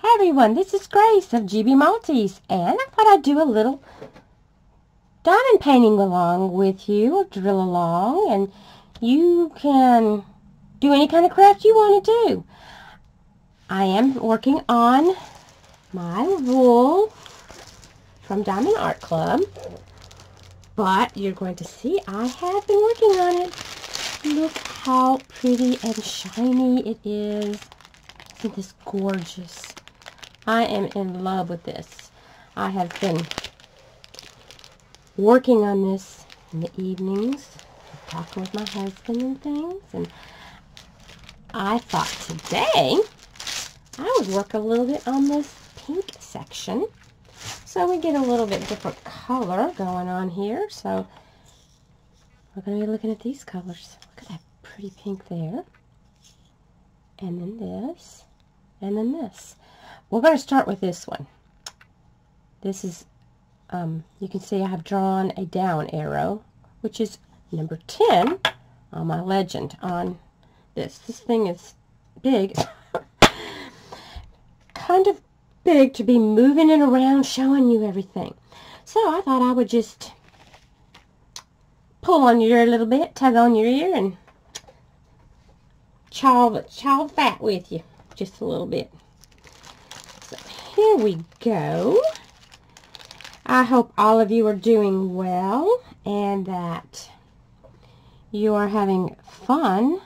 Hi everyone, this is Grace of GB Maltese, and I thought I'd do a little diamond painting along with you, or drill along, and you can do any kind of craft you want to do. I am working on my wool from Diamond Art Club, but you're going to see I have been working on it. Look how pretty and shiny it is. Isn't this gorgeous? I am in love with this. I have been working on this in the evenings, talking with my husband and things, and I thought today I would work a little bit on this pink section so we get a little bit different color going on here. So we're going to be looking at these colors. Look at that pretty pink there, and then this, and then this. We're going to start with this one. This is, you can see I have drawn a down arrow, which is number 10 on my legend on this. This thing is big. Kind of big to be moving it around, showing you everything. So I thought I would just pull on your ear a little bit, tug on your ear, and chaw the fat with you just a little bit. Here we go. I hope all of you are doing well and that you are having fun,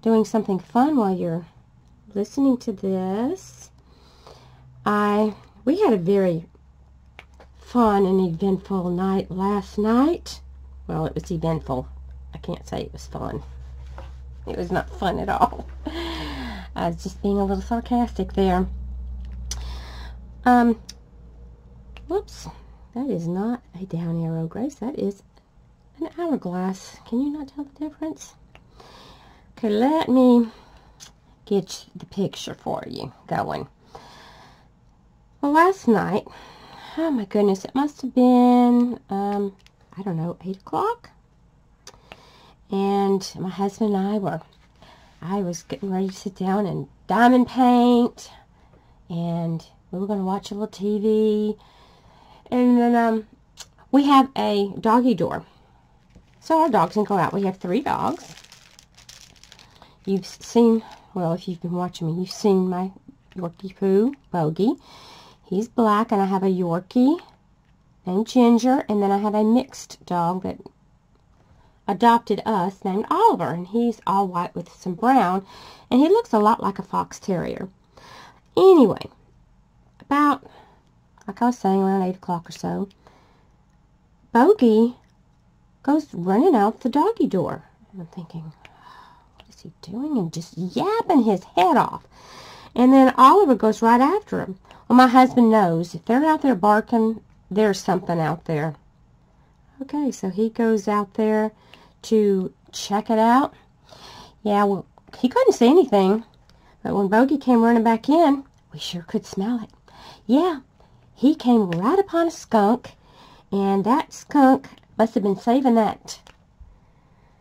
doing something fun while you're listening to this. We had a very fun and eventful night last night. Well, it was eventful. I can't say it was fun. It was not fun at all. I was just being a little sarcastic there. Whoops, that is not a down arrow, Grace. That is an hourglass. Can you not tell the difference? Okay, let me get the picture for you going. Well, last night, oh my goodness, it must have been, I don't know, 8 o'clock? And my husband and I was getting ready to sit down and diamond paint, and we were going to watch a little TV, and then we have a doggy door, so our dogs can go out. We have 3 dogs. You've seen, well, if you've been watching me, you've seen my Yorkie Poo, Bogey. He's black, and I have a Yorkie named Ginger, and then I have a mixed dog that adopted us named Oliver, and he's all white with some brown, and he looks a lot like a fox terrier. Anyway, about, like I was saying, around 8 o'clock or so, Bogey goes running out the doggy door. And I'm thinking, what is he doing? And just yapping his head off. And then Oliver goes right after him. Well, my husband knows if they're out there barking, there's something out there. Okay, so he goes out there to check it out. Yeah, well, he couldn't see anything. But when Bogey came running back in, we sure could smell it. Yeah, he came right upon a skunk, and that skunk must have been saving that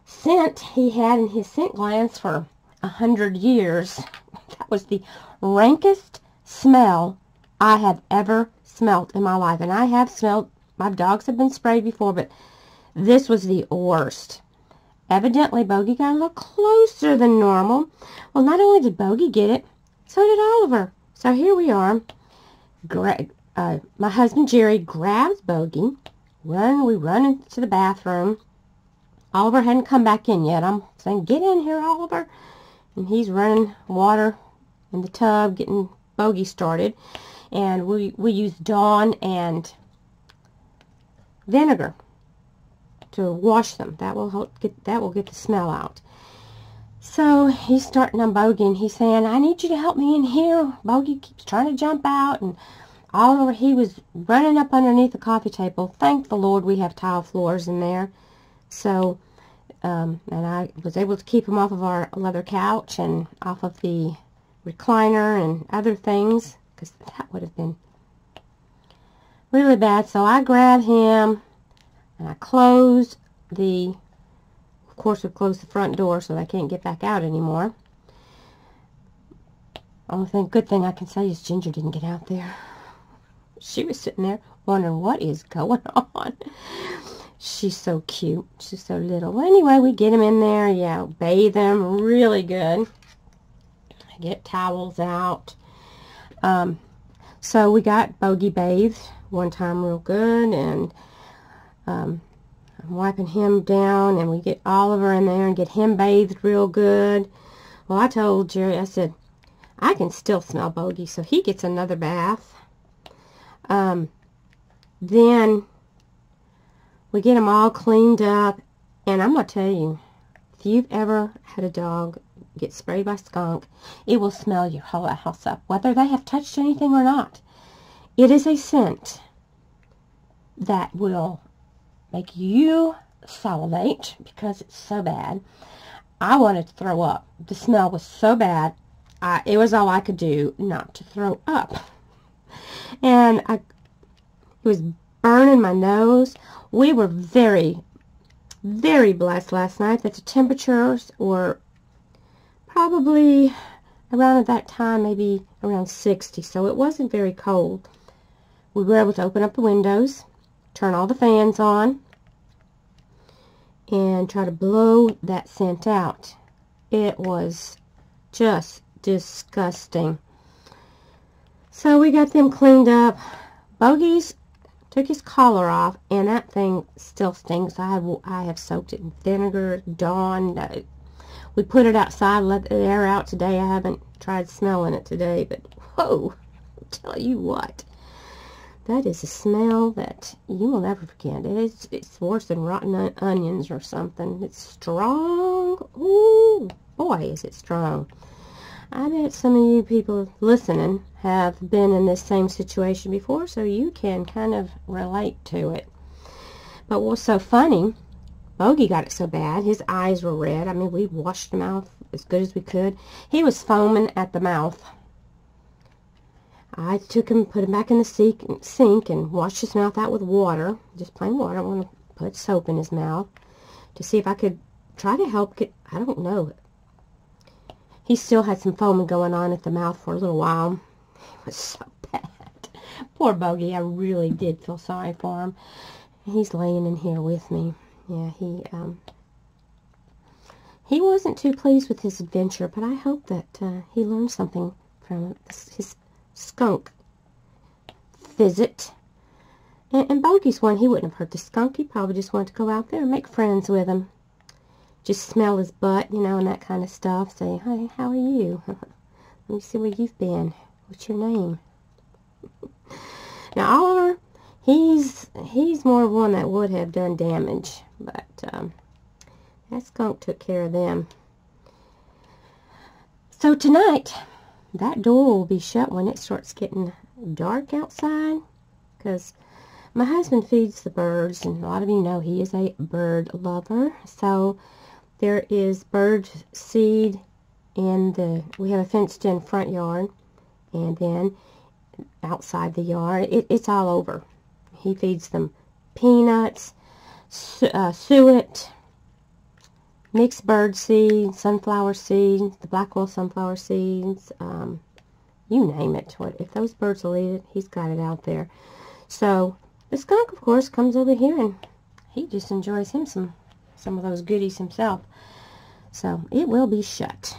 scent he had in his scent glands for 100 years. That was the rankest smell I have ever smelt in my life. And I have smelled, my dogs have been sprayed before, but this was the worst. Evidently, Bogey got a little closer than normal. Well, not only did Bogey get it, so did Oliver. So here we are. My husband Jerry grabs Bogey. We run into the bathroom. Oliver hadn't come back in yet. I'm saying, get in here, Oliver. And he's running water in the tub, getting Bogey started. And we use Dawn and vinegar to wash them. That will get the smell out. So he's starting on Bogey, and he's saying, I need you to help me in here. Bogey keeps trying to jump out, and Oliver, he was running up underneath the coffee table. Thank the Lord we have tile floors in there. So, and I was able to keep him off of our leather couch and off of the recliner and other things, because that would have been really bad. So I grabbed him, and I closed of course, we closed the front door so they can't get back out anymore. Good thing I can say is Ginger didn't get out there. She was sitting there wondering what is going on. She's so cute. She's so little. Well, anyway, we get him in there. Yeah, bathe him really good. Get towels out. So we got Bogey bathed one time real good, and I'm wiping him down, and we get Oliver in there and get him bathed real good. Well, I told Jerry, I said, I can still smell Bogey, so he gets another bath. Then we get him all cleaned up, and I'm going to tell you, if you've ever had a dog get sprayed by skunk, it will smell your whole house up, whether they have touched anything or not. It is a scent that will make you salivate because it's so bad. I wanted to throw up. The smell was so bad, it was all I could do not to throw up. And it was burning my nose. We were very, very blessed last night that the temperatures were probably around at that time, maybe around 60, so it wasn't very cold. We were able to open up the windows, turn all the fans on, and try to blow that scent out. It was just disgusting. So we got them cleaned up. Bogey's took his collar off, and that thing still stings. I have soaked it in vinegar, Dawn. We put it outside, let the air out today. I haven't tried smelling it today, but whoa, I'll tell you what. That is a smell that you will never forget. It's worse than rotten onions or something. It's strong. Ooh, boy, is it strong. I bet some of you people listening have been in this same situation before, so you can kind of relate to it. But what's so funny, Bogey got it so bad, his eyes were red. I mean, we washed him out as good as we could. He was foaming at the mouth. I took him, put him back in the sink and washed his mouth out with water, just plain water. I want to put soap in his mouth to see if I could try to help get, I don't know. He still had some foaming going on at the mouth for a little while. It was so bad. Poor Bogey, I really did feel sorry for him. He's laying in here with me. Yeah, he wasn't too pleased with his adventure, but I hope that he learned something from his skunk visit. And Bogey's one, he wouldn't have hurt the skunk. He probably just wanted to go out there and make friends with him. Just smell his butt, you know, and that kind of stuff. Say, hey, how are you? Let me see where you've been. What's your name? Now, Oliver, he's more one that would have done damage, but that skunk took care of them. So tonight, that door will be shut when it starts getting dark outside, because my husband feeds the birds, and a lot of you know he is a bird lover. So there is bird seed in we have a fenced in front yard, and then outside the yard, it's all over. He feeds them peanuts, suet, mixed bird seed, sunflower seeds, the Blackwell sunflower seeds, you name it. If those birds will eat it, he's got it out there. So the skunk, of course, comes over here, and he just enjoys him some of those goodies himself. So it will be shut.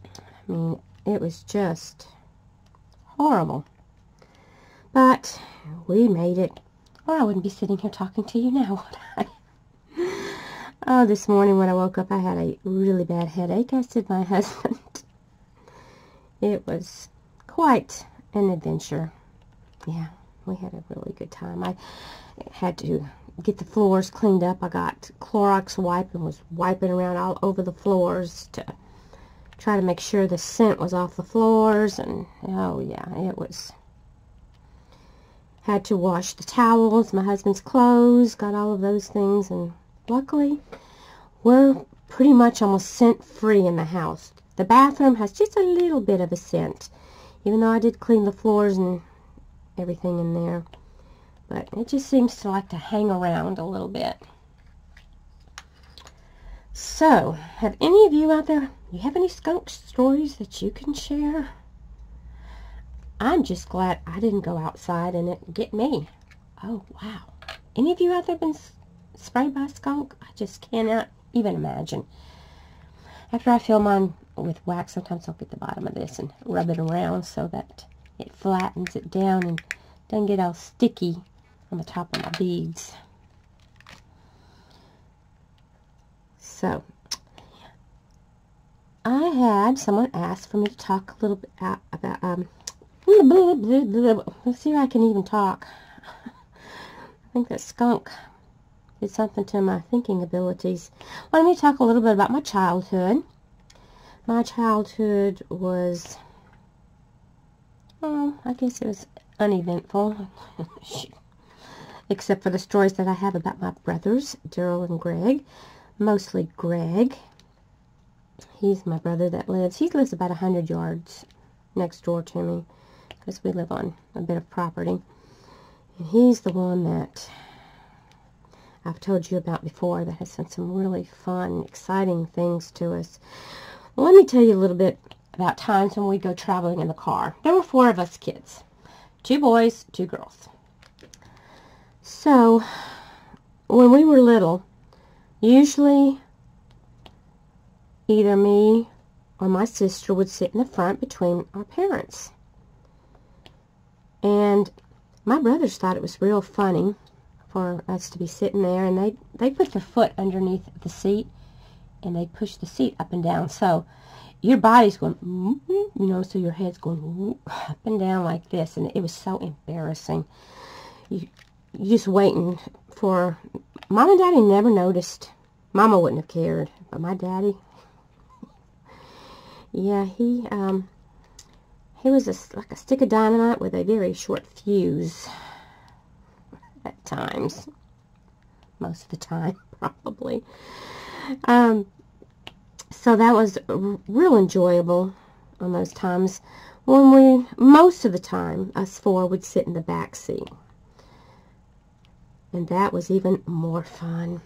I mean, it was just horrible. But we made it, or I wouldn't be sitting here talking to you now, would I? Oh, this morning when I woke up, I had a really bad headache. I said my husband. It was quite an adventure. Yeah, we had a really good time. I had to get the floors cleaned up. I got Clorox wipe and was wiping around all over the floors to try to make sure the scent was off the floors. And, oh, yeah, it was... Had to wash the towels, my husband's clothes, got all of those things, and luckily, we're pretty much almost scent-free in the house. The bathroom has just a little bit of a scent, even though I did clean the floors and everything in there. But it just seems to like to hang around a little bit. So, have any of you out there You have any skunk stories that you can share? I'm just glad I didn't go outside and it get me. Oh, wow. Any of you out there been sprayed by a skunk? I just cannot even imagine. After I fill mine with wax, sometimes I'll get the bottom of this and rub it around so that it flattens it down and doesn't get all sticky on the top of my beads. So, I had someone ask for me to talk a little bit about, let's see if I can even talk. I think that skunk did something to my thinking abilities. Wanted me to talk a little bit about my childhood. My childhood was, I guess it was uneventful. Except for the stories that I have about my brothers, Daryl and Greg. Mostly Greg. He's my brother that lives. He lives about 100 yards next door to me, because we live on a bit of property. And he's the one that I've told you about before that has done some really fun, exciting things to us. Well, let me tell you a little bit about times when we go traveling in the car. There were 4 of us kids. 2 boys, 2 girls. So, when we were little, usually either me or my sister would sit in the front between our parents. And my brothers thought it was real funny for us to be sitting there, and they put their foot underneath the seat and they push the seat up and down. So your body's going, so your head's going up and down like this, and it was so embarrassing. You just waiting for... Mom and Daddy never noticed. Mama wouldn't have cared, but my daddy, yeah, he was like a stick of dynamite with a very short fuse at times. Most of the time, probably. So that was real enjoyable on those times when most of the time, us 4 would sit in the back seat. And that was even more fun.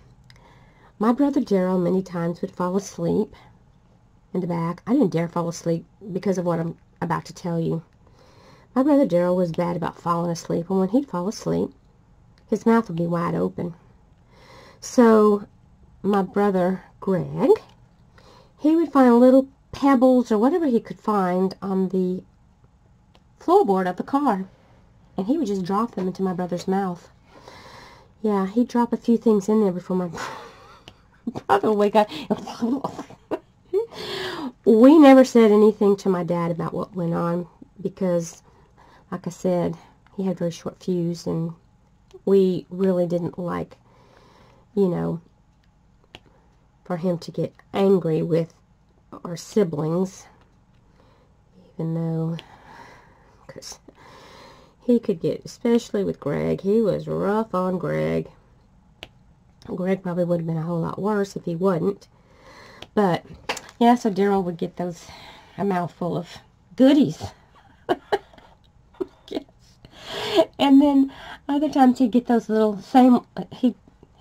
My brother Daryl many times would fall asleep in the back. I didn't dare fall asleep because of what I'm about to tell you. My brother Daryl was bad about falling asleep, and when he'd fall asleep, his mouth would be wide open. So my brother Greg, he would find little pebbles or whatever he could find on the floorboard of the car, and he would just drop them into my brother's mouth. Yeah, he'd drop a few things in there before my brother would wake up. We never said anything to my dad about what went on because, like I said, he had a very short fuse, and we really didn't like, for him to get angry with our siblings, even though, because he could get, especially with Greg, he was rough on Greg. Greg probably would have been a whole lot worse if he wasn't. But, yeah, so Daryl would get a mouthful of goodies. Yes. And then other times he'd get those little he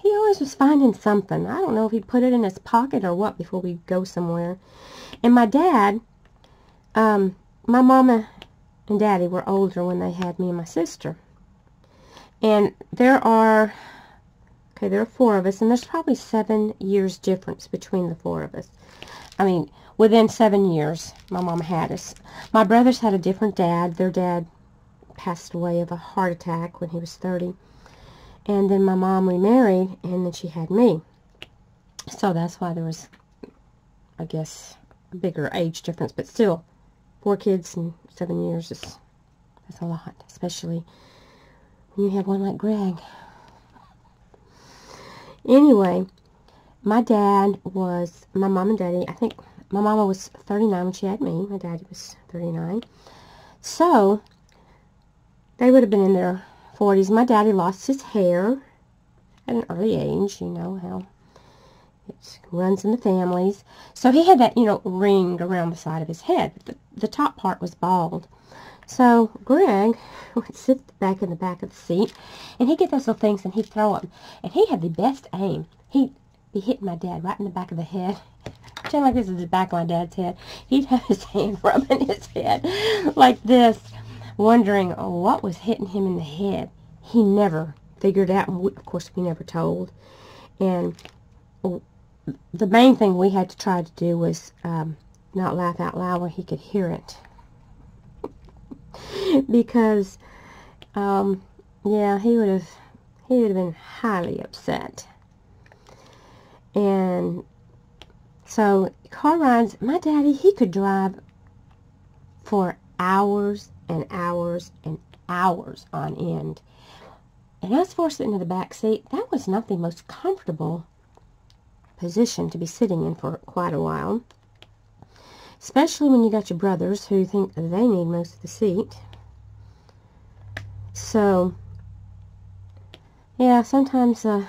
always was finding something. I don't know if he'd put it in his pocket or what before we'd go somewhere. And my dad, my mama and daddy were older when they had me and my sister. And there are 4 of us, and there's probably 7 years difference between the 4 of us. I mean, within 7 years, my mom had us. My brothers had a different dad. Their dad passed away of a heart attack when he was 30. And then my mom remarried, and then she had me. So that's why there was, I guess, a bigger age difference. But still, 4 kids in 7 years that's a lot, especially when you have one like Greg. Anyway, my dad was, my mom and daddy, I think my mama was 39 when she had me. My daddy was 39. So, they would have been in their 40s. My daddy lost his hair at an early age. You know how it runs in the families. So he had that, ring around the side of his head. The top part was bald. So Greg would sit back in the back of the seat, and he'd get those little things, and he'd throw them. And he had the best aim. He'd be hitting my dad right in the back of the head. pretend like this is the back of my dad's head. He'd have his hand rubbing his head like this, wondering what was hitting him in the head. He never figured out, and of course we never told. And the main thing we had to try to do was not laugh out loud where he could hear it. Because, yeah, he would have been highly upset. And so car rides, my daddy, he could drive for hours and hours and hours on end. And as for sitting in the back seat, that was not the most comfortable position to be sitting in for quite a while. Especially when you got your brothers who think they need most of the seat. So, yeah, sometimes I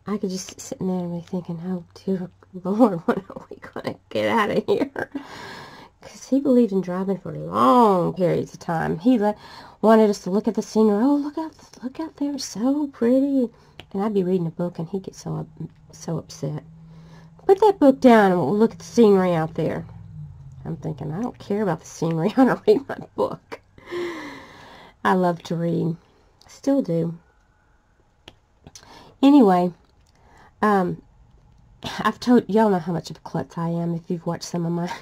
could just sit sitting there and be thinking, oh, dear Lord, when are we going to get out of here? Because he believed in driving for long periods of time. He wanted us to look at the scenery. Oh, look out there, so pretty. And I'd be reading a book, and he'd get so upset. Put that book down and we'll look at the scenery out there. I'm thinking, I don't care about the scenery. I want to read my book. I love to read. Still do. Anyway, I've told y'all know how much of a klutz I am if you've watched some of my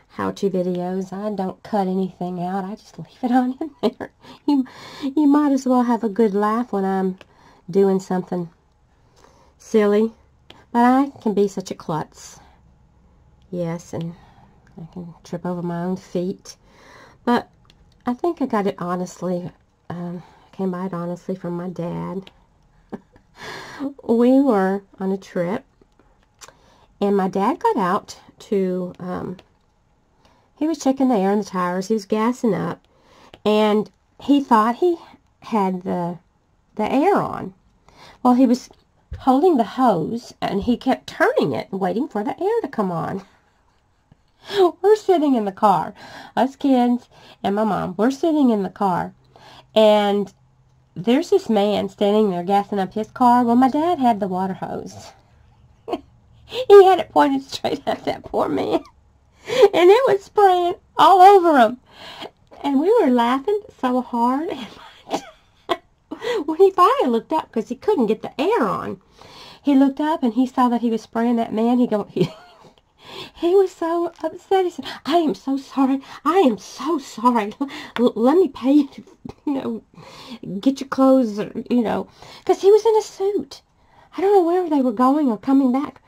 how-to videos. I don't cut anything out. I just leave it on in there. You might as well have a good laugh when I'm doing something silly. But I can be such a klutz. Yes, and I can trip over my own feet. But I think I got it honestly, came by it honestly from my dad. We were on a trip, and my dad got out to, he was checking the air in the tires, he was gassing up, and he thought he had the air on. Well, he was holding the hose, and he kept turning it, waiting for the air to come on. We're sitting in the car, us kids and my mom. We're sitting in the car, and there's this man standing there gassing up his car. Well, my dad had the water hose. He had it pointed straight at that poor man, and it was spraying all over him. And we were laughing so hard, and when he finally looked up, because he couldn't get the air on, he looked up and he saw that he was spraying that man. He was so upset. He said, I am so sorry. I am so sorry. Let me pay you to, get your clothes, because he was in a suit. I don't know where they were going or coming back.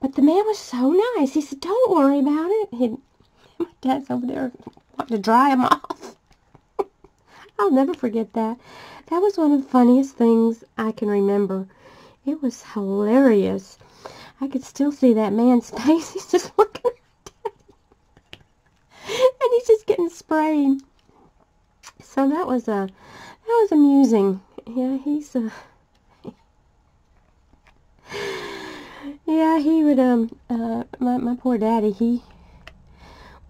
But the man was so nice. He said, don't worry about it. My dad's over there wanting to dry him off. I'll never forget that. That was one of the funniest things I can remember. It was hilarious. I could still see that man's face. He's just looking at Daddy. And he's just getting sprayed. So that was amusing. Yeah, yeah, he would, my poor daddy, he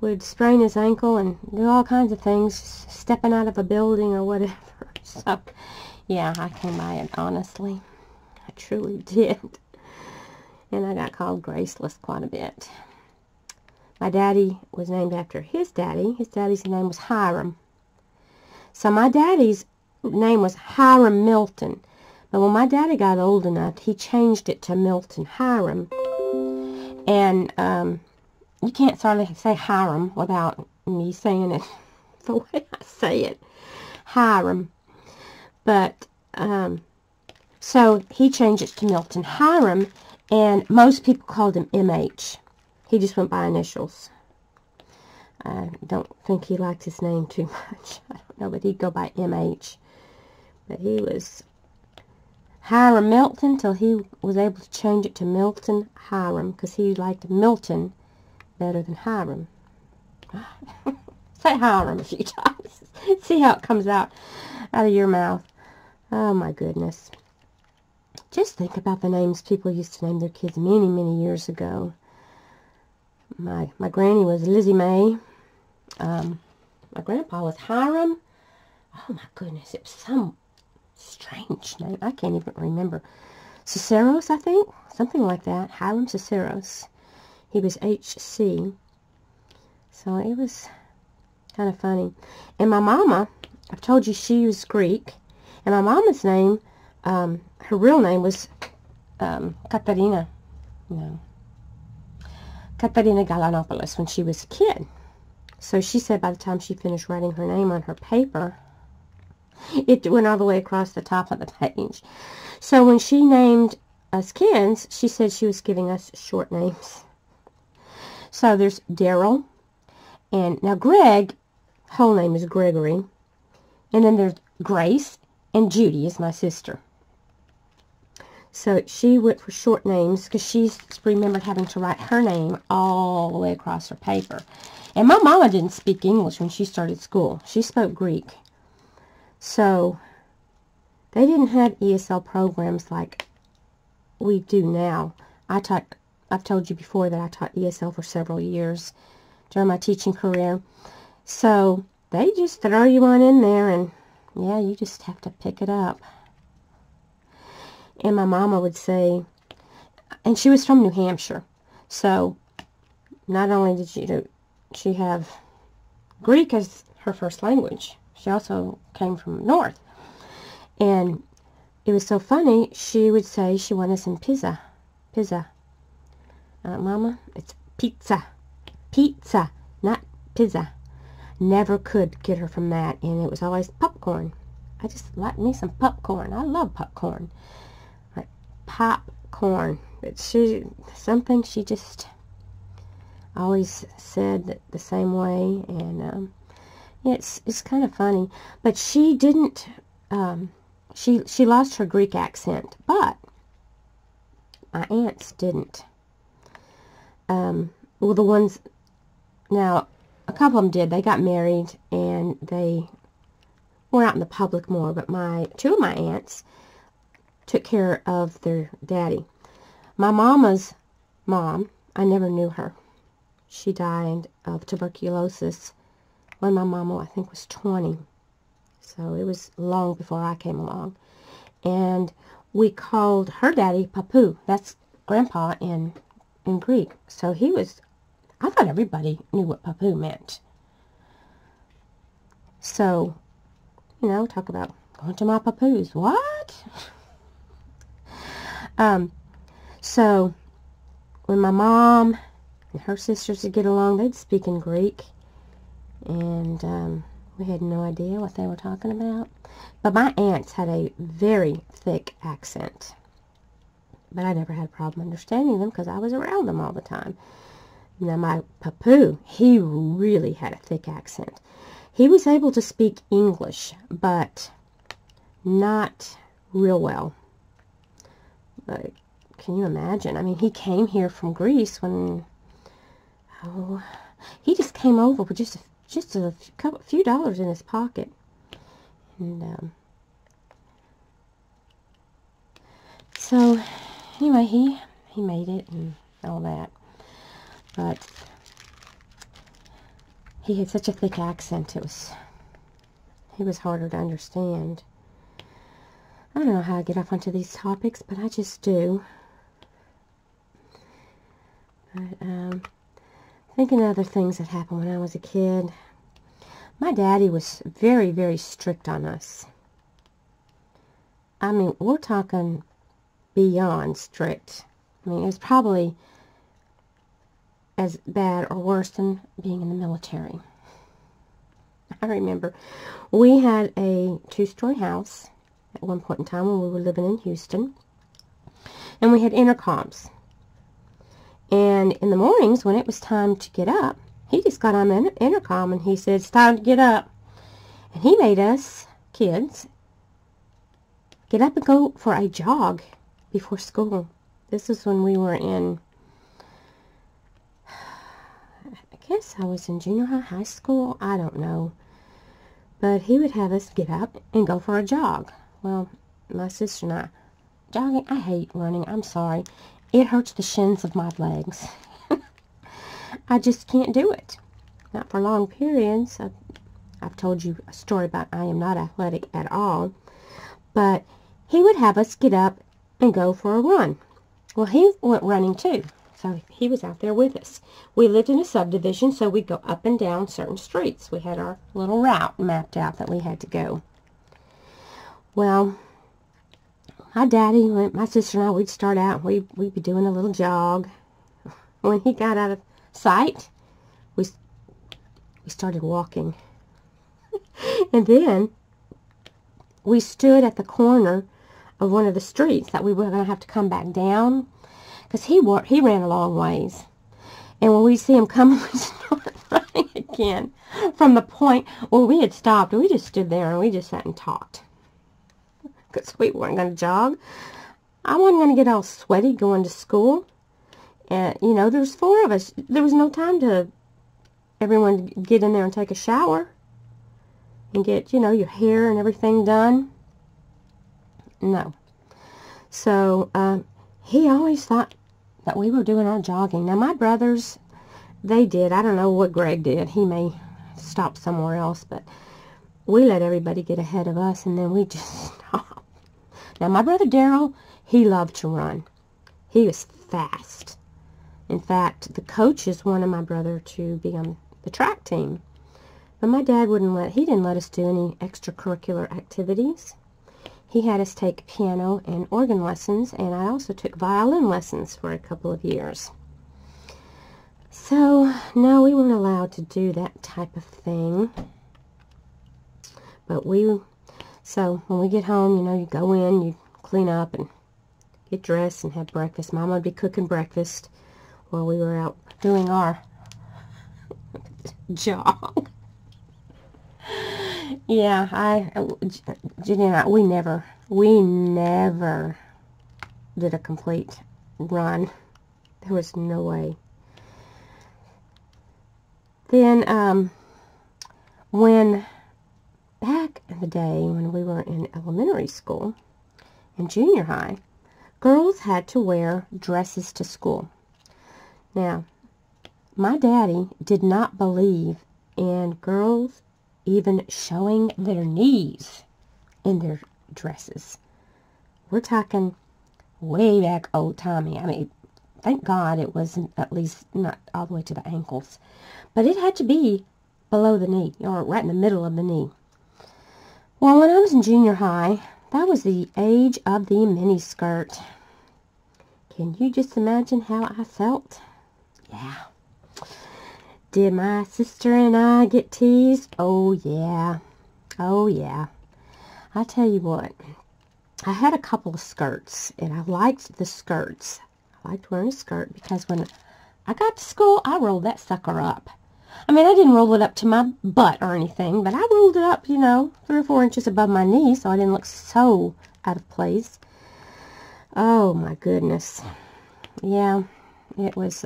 would sprain his ankle and do all kinds of things, stepping out of a building or whatever. So, yeah, I came by it honestly. I truly did. And I got called graceless quite a bit. My daddy was named after his daddy. His daddy's name was Hiram. So my daddy's name was Hiram Milton. But when my daddy got old enough, he changed it to Milton Hiram. And you can't hardly say Hiram without me saying it the way I say it. Hiram. But, so he changed it to Milton Hiram, and most people called him M.H. He just went by initials. I don't think he liked his name too much. I don't know, but he'd go by M.H. But he was Hiram Milton till he was able to change it to Milton Hiram, because he liked Milton better than Hiram. Say Hiram a few times. See how it comes out of your mouth. Oh my goodness. Just think about the names people used to name their kids many, many years ago. My granny was Lizzie Mae. My grandpa was Hiram. Oh my goodness, it was some strange name. I can't even remember. Ciceros, I think, something like that. Hiram Ciceros. He was HC. So it was kind of funny. And my mama, I've told you she was Greek, and my mama's name, her real name was Katerina, Katerina Galanopoulos when she was a kid. So she said by the time she finished writing her name on her paper, it went all the way across the top of the page. So when she named us kids, she said she was giving us short names. So there's Daryl, and now Greg, whole name is Gregory, and then there's Grace, and Judy is my sister. So she went for short names because she remembered having to write her name all the way across her paper. And my mama didn't speak English when she started school. She spoke Greek. So they didn't have ESL programs like we do now. I've told you before that I taught ESL for several years during my teaching career. So they just throw you on in there, and yeah, you just have to pick it up. And my mama would say, and she was from New Hampshire, so not only did she have Greek as her first language, she also came from north. And it was so funny, she would say she wanted some pizza. Mama, it's pizza, not pizza. Never could get her from that, and it was always popcorn. I just like me some popcorn. I love popcorn. Like popcorn. But something she just always said the same way, and it's kind of funny. But she didn't. She lost her Greek accent, but my aunts didn't. Well, the ones now. A couple of them did. They got married, and they were out in the public more, but two of my aunts took care of their daddy. My mama's mom, I never knew her. She died of tuberculosis when my mama, I think, was 20. So it was long before I came along. And we called her daddy Papu. That's Grandpa in Greek. So he was... I thought everybody knew what Papu meant. So, talk about going to my Papu's. What? So, when my mom and her sisters would get along, they'd speak in Greek. And we had no idea what they were talking about. But my aunts had a very thick accent. But I never had a problem understanding them because I was around them all the time. Now, my Papu, he really had a thick accent. He was able to speak English, but not real well. But can you imagine? I mean, he came here from Greece when, he just came over with just a few dollars in his pocket. And, so, anyway, he made it and all that. But he had such a thick accent, he was harder to understand. I don't know how I get off onto these topics, but I just do. But, thinking of other things that happened when I was a kid. My daddy was very, very strict on us. I mean, we're talking beyond strict. I mean, it was probably as bad or worse than being in the military. I remember we had a 2-story house at one point in time when we were living in Houston, and we had intercoms. And in the mornings when it was time to get up, he just got on the intercom and he said, "It's time to get up." And he made us kids get up and go for a jog before school. This is when we were in, I guess I was in junior high school, I don't know. But he would have us get up and go for a jog. Well, my sister and I, jogging, I hate running, I'm sorry. It hurts the shins of my legs. I just can't do it. Not for long periods. I've told you a story about I am not athletic at all. But he would have us get up and go for a run. Well, he went running too, so he was out there with us. We lived in a subdivision, so we'd go up and down certain streets. We had our little route mapped out that we had to go. Well, my daddy, my sister and I, we'd start out, we'd be doing a little jog. When he got out of sight, we started walking. And then we stood at the corner of one of the streets that we were going to have to come back down, because he ran a long ways. And when we see him coming, we start running again from the point where we had stopped. We just stood there and we just sat and talked, because we weren't going to jog. I wasn't going to get all sweaty going to school. And, you know, there's 4 of us. There was no time to everyone get in there and take a shower and get, you know, your hair and everything done. No. So, he always thought that we were doing our jogging. Now, my brothers, they did. I don't know what Greg did. He may stop somewhere else, but we let everybody get ahead of us, and then we just stopped. Now, my brother Daryl, he loved to run. He was fast. In fact, the coaches wanted my brother to be on the track team. But my dad he didn't let us do any extracurricular activities. He had us take piano and organ lessons, and I also took violin lessons for a couple of years. So, no, we weren't allowed to do that type of thing. But so when we get home, you know, you go in, you clean up and get dressed and have breakfast. Mama would be cooking breakfast while we were out doing our jog. Yeah, Jenny and I, we never did a complete run. There was no way. Then, when back in the day when we were in elementary school and junior high, girls had to wear dresses to school. Now, my daddy did not believe in girls even showing their knees in their dresses. We're talking way back old-timey. I mean, thank God it wasn't, at least not all the way to the ankles. But it had to be below the knee, or right in the middle of the knee. Well, when I was in junior high, that was the age of the miniskirt. Can you just imagine how I felt? Yeah. Did my sister and I get teased? Oh, yeah. Oh, yeah. I tell you what, I had a couple of skirts, and I liked the skirts. I liked wearing a skirt because when I got to school, I rolled that sucker up. I mean, I didn't roll it up to my butt or anything, but I rolled it up, you know, 3 or 4 inches above my knee, so I didn't look so out of place. Oh, my goodness. Yeah, it was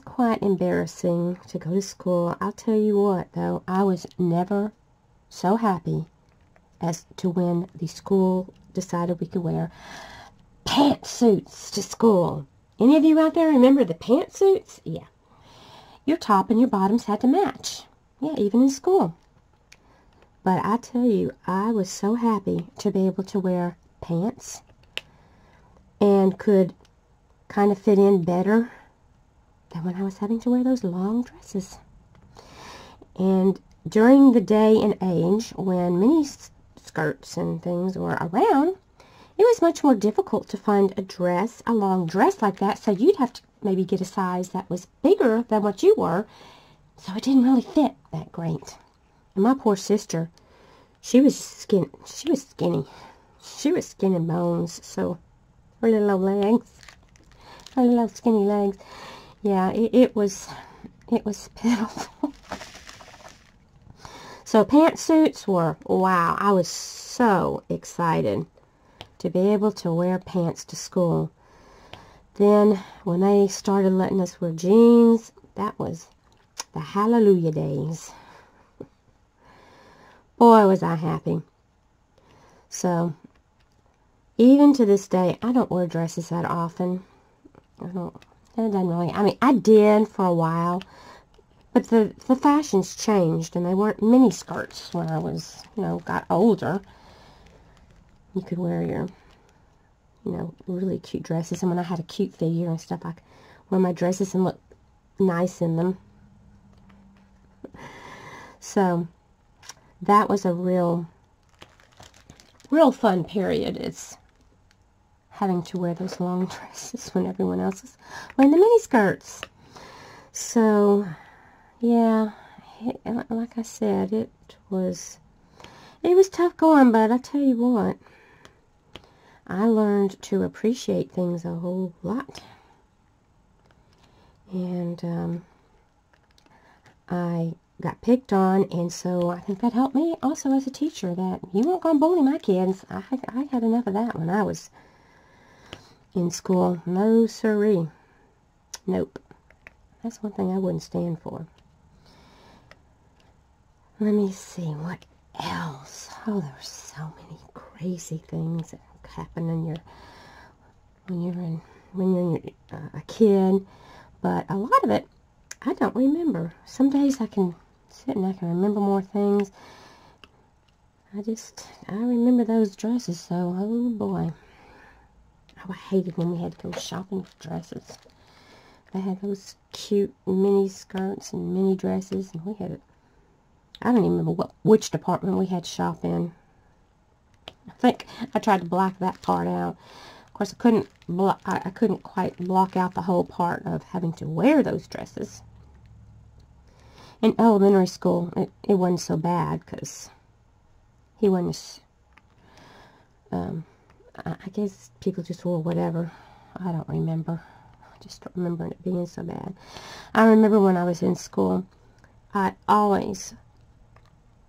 quite embarrassing to go to school. I'll tell you what, though, I was never so happy as to when the school decided we could wear pantsuits to school. Any of you out there remember the pantsuits? Yeah. Your top and your bottoms had to match. Yeah, even in school. But I tell you, I was so happy to be able to wear pants and could kind of fit in better than when I was having to wear those long dresses. And during the day and age when mini skirts and things were around, it was much more difficult to find a long dress like that, so you'd have to maybe get a size that was bigger than what you were, so it didn't really fit that great. And my poor sister, she was skinny. She was skin and bones, so her little old legs, her little skinny legs. Yeah, it was pitiful. So pantsuits were, wow, I was so excited to be able to wear pants to school. Then when they started letting us wear jeans, that was the hallelujah days. Boy, was I happy. So even to this day, I don't wear dresses that often. It doesn't really, I mean, I did for a while, but the fashions changed, and they weren't mini skirts when I was, got older. you could wear your, really cute dresses. And when I had a cute figure and stuff, I could wear my dresses and look nice in them. So that was a real fun period. It's having to wear those long dresses when everyone else is wearing the mini skirts. So yeah, like I said, it was tough going, but I tell you what, I learned to appreciate things a whole lot. And I got picked on, and so I think that helped me also as a teacher, that you weren't going to bully my kids. I had enough of that when I was in school. No siree. Nope. That's one thing I wouldn't stand for. Let me see, what else? Oh, there were so many crazy things that happen when you're a kid, but a lot of it I don't remember. Some days I can sit and I can remember more things. I remember those dresses, so oh boy. Oh, I hated when we had to go shopping for dresses. They had those cute mini skirts and mini dresses, and we had, I don't even remember which department we had to shop in. I think I tried to block that part out. Of course, I couldn't quite block out the whole part of having to wear those dresses. In elementary school, it wasn't so bad, because he wasn't, I guess people just wore whatever. I don't remember. I just don't remember it being so bad. I remember when I was in school, I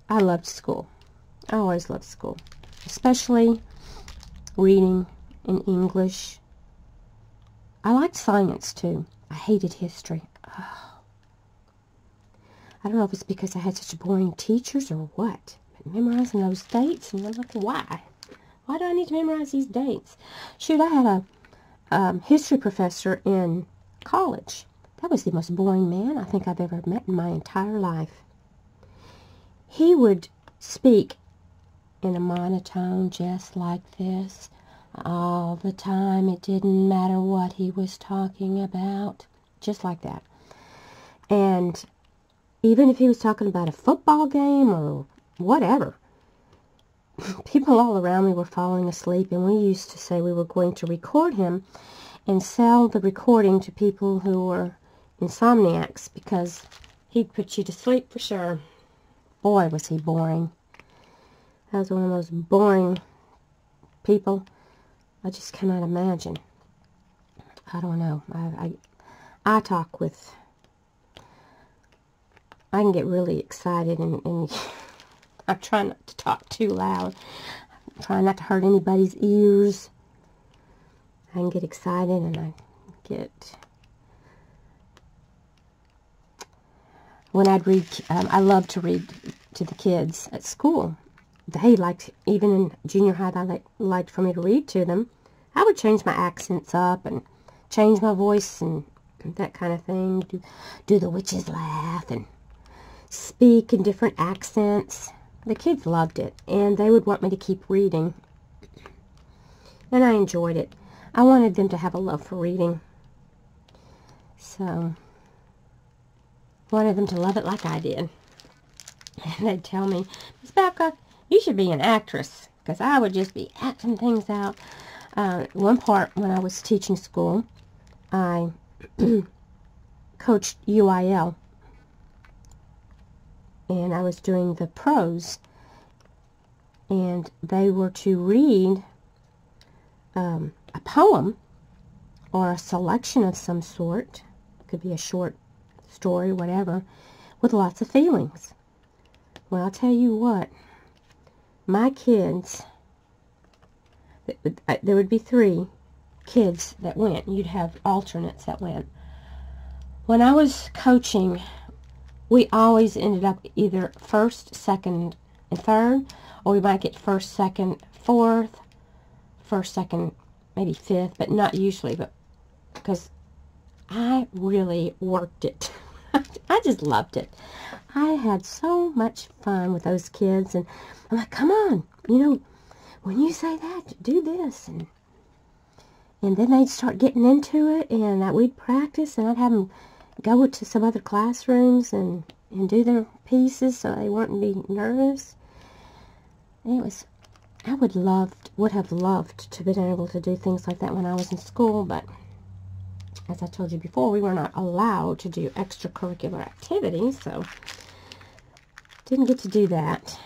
loved school. I always loved school, especially reading and English. I liked science, too. I hated history. Oh. I don't know if it's because I had such boring teachers or what, but memorizing those dates, and I'm like, why? Why do I need to memorize these dates? Shoot, I had a history professor in college. That was the most boring man I think I've ever met in my entire life. He would speak in a monotone just like this all the time. It didn't matter what he was talking about. Just like that. And even if he was talking about a football game or whatever, people all around me were falling asleep, and we used to say we were going to record him and sell the recording to people who were insomniacs, because he'd put you to sleep for sure. Boy, was he boring. That was one of the most boring people I just cannot imagine. I don't know. I talk with... I can get really excited, and I'm trying not to talk too loud. I'm trying not to hurt anybody's ears. I can get excited, and I get... When I'd read, I loved to read to the kids at school. They liked, even in junior high, they liked for me to read to them. I would change my accents up and change my voice and that kind of thing. Do the witches laugh and speak in different accents. The kids loved it, and they would want me to keep reading. And I enjoyed it. I wanted them to have a love for reading. So, wanted them to love it like I did. And they'd tell me, Miss Babcock, you should be an actress, because I would just be acting things out. One part, when I was teaching school, I coached UIL, and I was doing the pros, and they were to read a poem or a selection of some sort. It could be a short story, whatever, with lots of feelings. Well, I'll tell you what, my kids, there would be 3 kids that went. You'd have alternates that went. When I was coaching, we always ended up either first, second, and third, or we might get first, second, fourth, first, second, maybe fifth, but not usually, but because I really worked it. I just loved it. I had so much fun with those kids, and I'm like, come on, when you say that, do this. And then they'd start getting into it, and we'd practice, and I'd have them go to some other classrooms and do their pieces so they wouldn't be nervous. And I would have loved to have been able to do things like that when I was in school, but as I told you before, we were not allowed to do extracurricular activities, so didn't get to do that.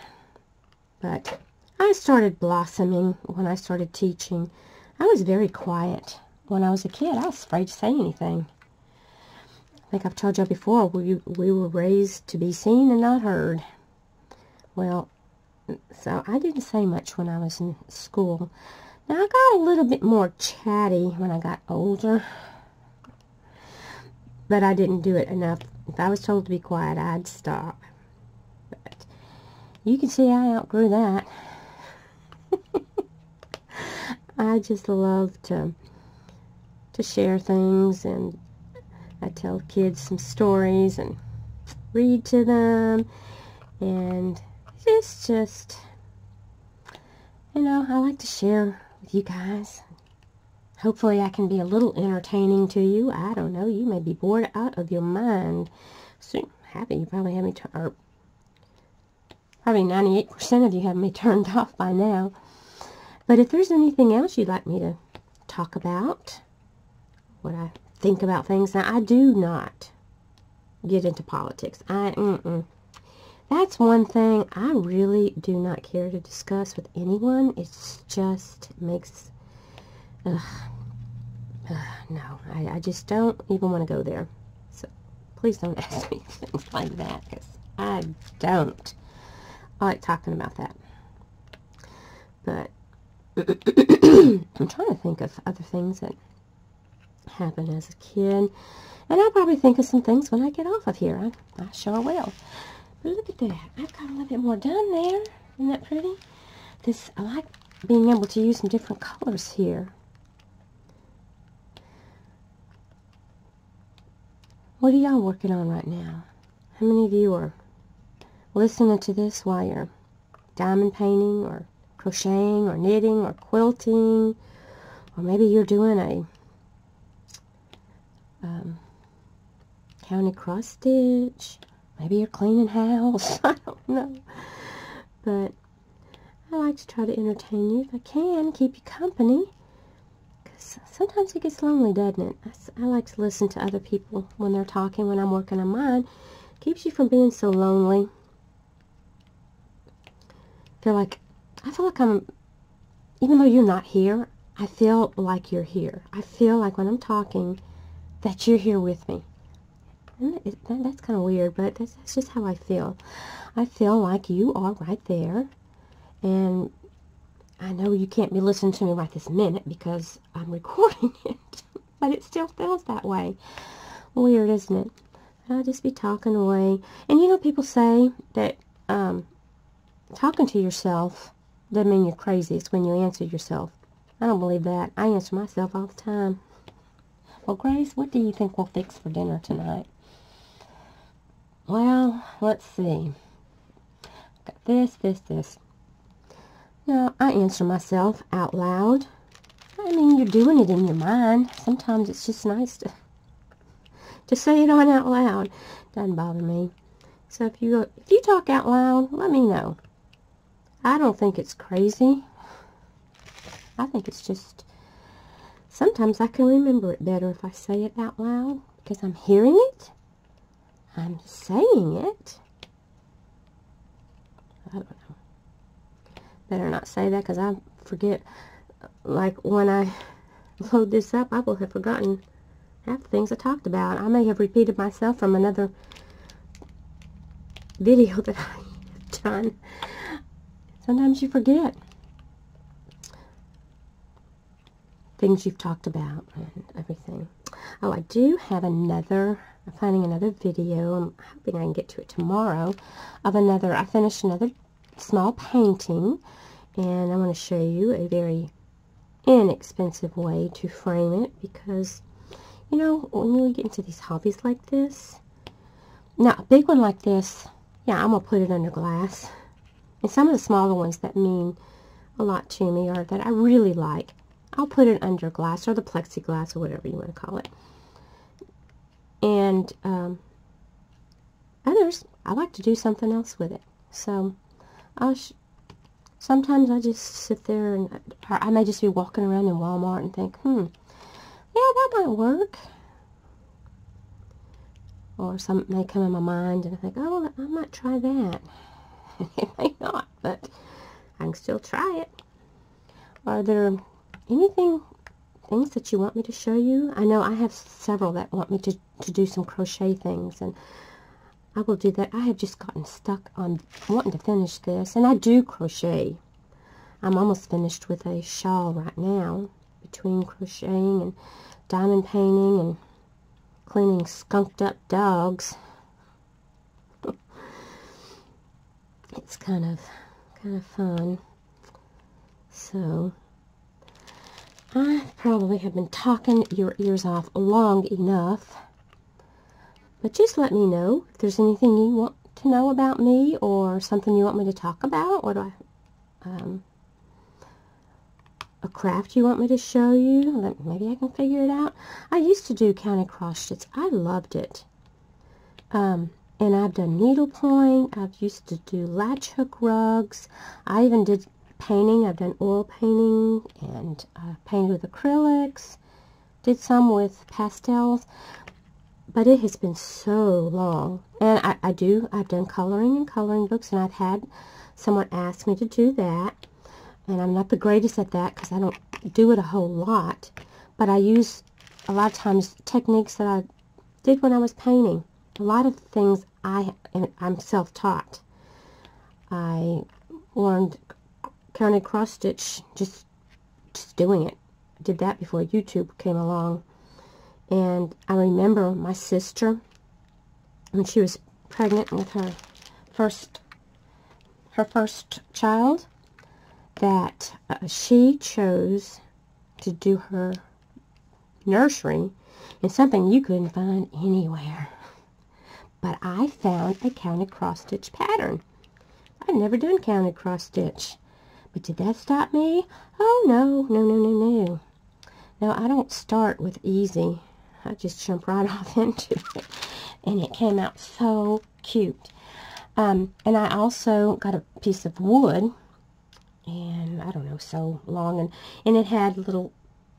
But I started blossoming when I started teaching. I was very quiet when I was a kid. I was afraid to say anything. I think I've told you before, we were raised to be seen and not heard. Well, so I didn't say much when I was in school. Now, I got a little bit more chatty when I got older, but I didn't do it enough. If I was told to be quiet, I'd stop. But you can see I outgrew that. I just love to share things, and I tell kids some stories and read to them, and it's just, you know, I like to share with you guys. Hopefully I can be a little entertaining to you. I don't know, you may be bored out of your mind. So you probably have me or probably 98% of you have me turned off by now. But if there's anything else you'd like me to talk about, what I think about things, now I do not get into politics. That's one thing I really do not care to discuss with anyone. It just makes, no, I just don't even want to go there. So please don't ask me things like that, because I don't like talking about that. But I'm trying to think of other things that happened as a kid, and I'll probably think of some things when I get off of here. I sure will. But look at that. I've got a little bit more done there. Isn't that pretty? I like being able to use some different colors here. What are y'all working on right now? How many of you are listening to this while you're diamond painting or crocheting or knitting or quilting? Or maybe you're doing a county cross stitch. Maybe you're cleaning house. I don't know. But I like to try to entertain you if I can, keep you company. Because sometimes it gets lonely, doesn't it? I like to listen to other people when they're talking, when I'm working on mine. Keeps you from being so lonely. I feel like I'm, even though you're not here, I feel like you're here. I feel like when I'm talking that you're here with me. And that's kind of weird, but that's just how I feel. I feel like you are right there, and I know you can't be listening to me right this minute because I'm recording it, but it still feels that way. Weird, isn't it? I'll just be talking away. And you know, people say that talking to yourself doesn't mean you're crazy. It's when you answer yourself. I don't believe that. I answer myself all the time. Well, Grace, what do you think we'll fix for dinner tonight? Well, let's see. Got this. Now, I answer myself out loud. I mean, you're doing it in your mind. Sometimes it's just nice to say it on out loud. Doesn't bother me. So if you talk out loud, let me know. I don't think it's crazy. I think it's just, sometimes I can remember it better if I say it out loud, because I'm hearing it. I'm saying it. I don't know. Better not say that, because I forget. Like, when I load this up, I will have forgotten half the things I talked about. I may have repeated myself from another video that I have done. Sometimes you forget things you've talked about and everything. Oh, I do have I'm finding another video. I'm hoping I can get to it tomorrow. I finished another small painting, and I want to show you a very inexpensive way to frame it, because, you know, when you get into these hobbies like this, now a big one like this, yeah, I'm going to put it under glass. And some of the smaller ones that mean a lot to me or that I really like, I'll put it under glass or the plexiglass or whatever you want to call it. And others, I like to do something else with it. So sometimes I just sit there and or I may just be walking around in Walmart and think, yeah, that might work. Or something may come in my mind and I think, oh, I might try that. It may not, but I can still try it. Are there things that you want me to show you? I know I have several that want me to do some crochet things, and I will do that. I have just gotten stuck on wanting to finish this, and I do crochet. I'm almost finished with a shawl right now, between crocheting and diamond painting and cleaning skunked up dogs. It's kind of fun. So I probably have been talking your ears off long enough, but just let me know if there's anything you want to know about me or something you want me to talk about, or a craft you want me to show you. Maybe I can figure it out. I used to do counter cross stitch. I loved it. And I've done needlepoint. I've used to do latch hook rugs. I even did painting. I've done oil painting and painted with acrylics. Did some with pastels. But it has been so long. And I've done coloring and coloring books, and I've had someone ask me to do that. And I'm not the greatest at that because I don't do it a whole lot. But I use a lot of times techniques that I did when I was painting. A lot of things I'm self-taught. I learned counted cross stitch just doing it. I did that before YouTube came along. And I remember my sister, when she was pregnant with her first child, that she chose to do her nursery in something you couldn't find anywhere. But I found a counted cross stitch pattern. I'd never done counted cross stitch. But did that stop me? Oh, no. No, I don't start with easy. I just jump right off into it. And it came out so cute. And I also got a piece of wood. And I don't know, so long. And it had little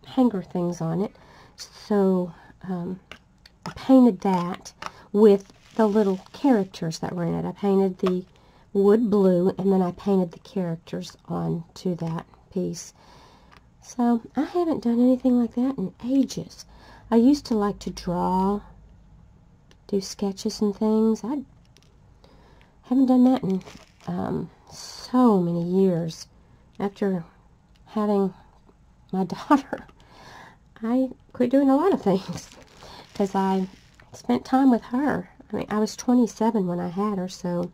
hanger things on it. So I painted that with the little characters that were in it. I painted the wood blue, and then I painted the characters onto that piece. So I haven't done anything like that in ages. I used to like to draw, do sketches and things. I haven't done that in so many years. After having my daughter, I quit doing a lot of things because I spent time with her. I mean, I was 27 when I had her, so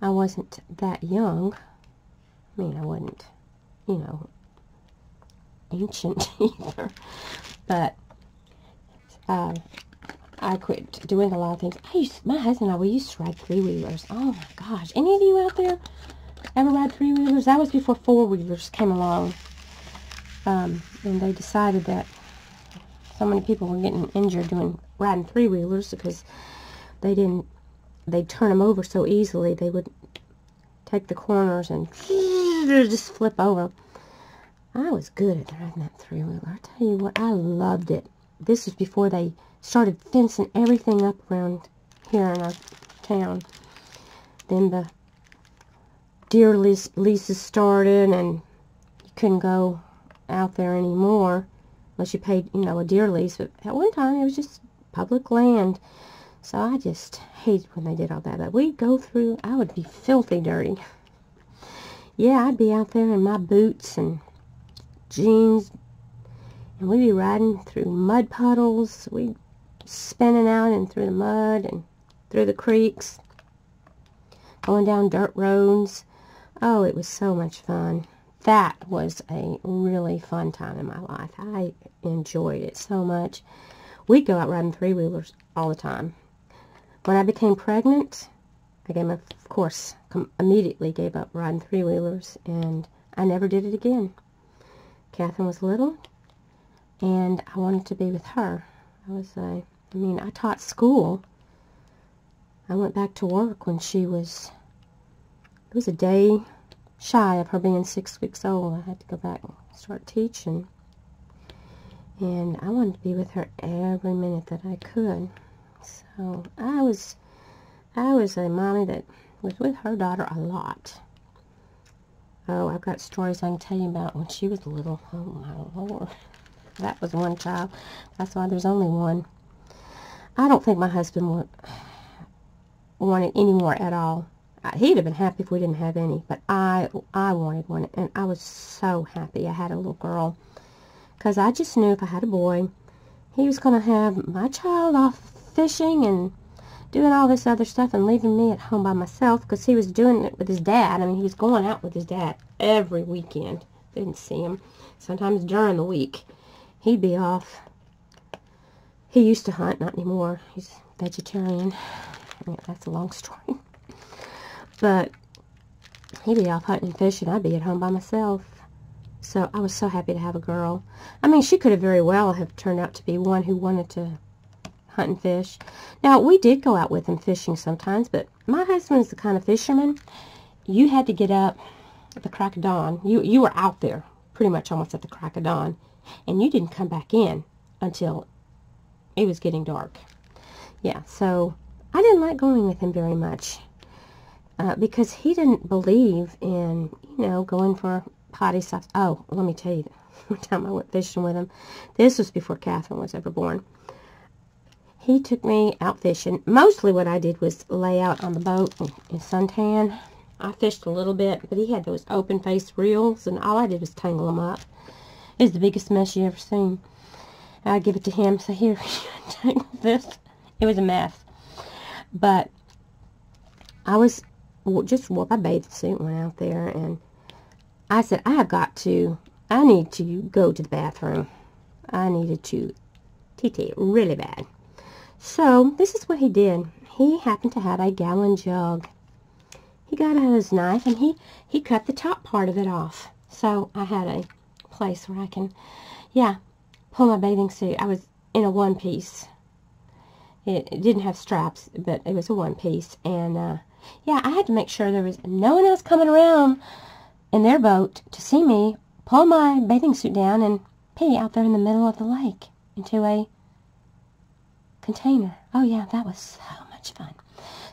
I wasn't that young. I mean, I wasn't, you know, ancient either. But I quit doing a lot of things. My husband and I, we used to ride three-wheelers. Oh my gosh. Any of you out there ever ride three-wheelers? That was before four-wheelers came along. And they decided that so many people were getting injured riding three-wheelers because they'd turn them over so easily. They would take the corners and just flip over. I was good at riding that three-wheeler. I tell you what, I loved it. This was before they started fencing everything up around here in our town. Then the deer leases started, and you couldn't go out there anymore unless you paid, you know, a deer lease. But at one time, it was just public land. So I just hated when they did all that. But we'd go through, I would be filthy dirty. Yeah, I'd be out there in my boots and jeans, and we'd be riding through mud puddles. We'd spinning out and through the mud and through the creeks, going down dirt roads. Oh, it was so much fun. That was a really fun time in my life. I enjoyed it so much. We'd go out riding three-wheelers all the time. When I became pregnant, I gave up, of course, immediately gave up riding three-wheelers, and I never did it again. Catherine was little, and I wanted to be with her. I taught school. I went back to work when it was a day shy of her being 6 weeks old. I had to go back and start teaching. And I wanted to be with her every minute that I could. So I was a mommy that was with her daughter a lot. Oh, I've got stories I can tell you about when she was little. Oh, my Lord. That was one child. That's why there's only one. I don't think my husband wanted any more at all. He'd have been happy if we didn't have any, but I wanted one, and I was so happy I had a little girl, because I just knew if I had a boy, he was going to have my child off fishing and doing all this other stuff and leaving me at home by myself, because he was doing it with his dad. I mean, he was going out with his dad every weekend. Didn't see him. Sometimes during the week, he'd be off. He used to hunt, not anymore. He's vegetarian. Yeah, that's a long story. But he'd be off hunting and fishing. I'd be at home by myself. So I was so happy to have a girl. I mean, she could have very well have turned out to be one who wanted to hunt and fish. Now, we did go out with him fishing sometimes, but my husband's the kind of fisherman, you had to get up at the crack of dawn. You were out there pretty much almost at the crack of dawn, and you didn't come back in until it was getting dark. Yeah, so I didn't like going with him very much because he didn't believe in, going for potty stops. Oh, let me tell you, one time I went fishing with him. This was before Catherine was ever born. He took me out fishing. Mostly what I did was lay out on the boat in suntan. I fished a little bit, but he had those open-face reels, and all I did was tangle them up. It was the biggest mess you ever seen. I'd give it to him, say, here, tangle this. It was a mess. But I just wore my bathing suit and went out there, and I said, I need to go to the bathroom. I needed to TT really bad. So this is what he did. He happened to have a gallon jug. He got out his knife, and he cut the top part of it off. So I had a place where I can, pull my bathing suit. I was in a one-piece. It didn't have straps, but it was a one-piece. And, I had to make sure there was no one else coming around in their boat to see me pull my bathing suit down and pee out there in the middle of the lake into a container. Oh, yeah, that was so much fun.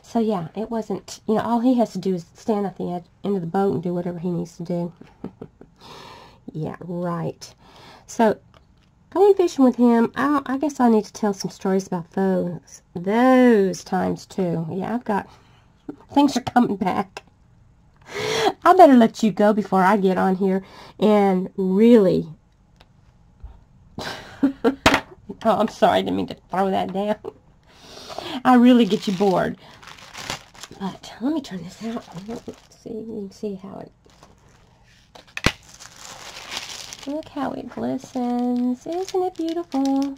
So, it wasn't, all he has to do is stand at the end of the boat and do whatever he needs to do. Yeah, right. So, going fishing with him, I guess I need to tell some stories about those times, too. Yeah, things are coming back. I better let you go before I get on here and really... Oh, I'm sorry, I didn't mean to throw that down. I really get you bored. But let me turn this out. Let's see, you can see how it... Look how it glistens. Isn't it beautiful?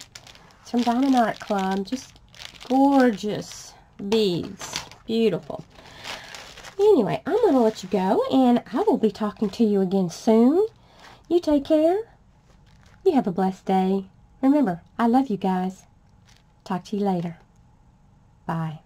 It's from Diamond Art Club. Just gorgeous beads. Beautiful. Anyway, I'm going to let you go, and I will be talking to you again soon. You take care. You have a blessed day. Remember, I love you guys. Talk to you later. Bye.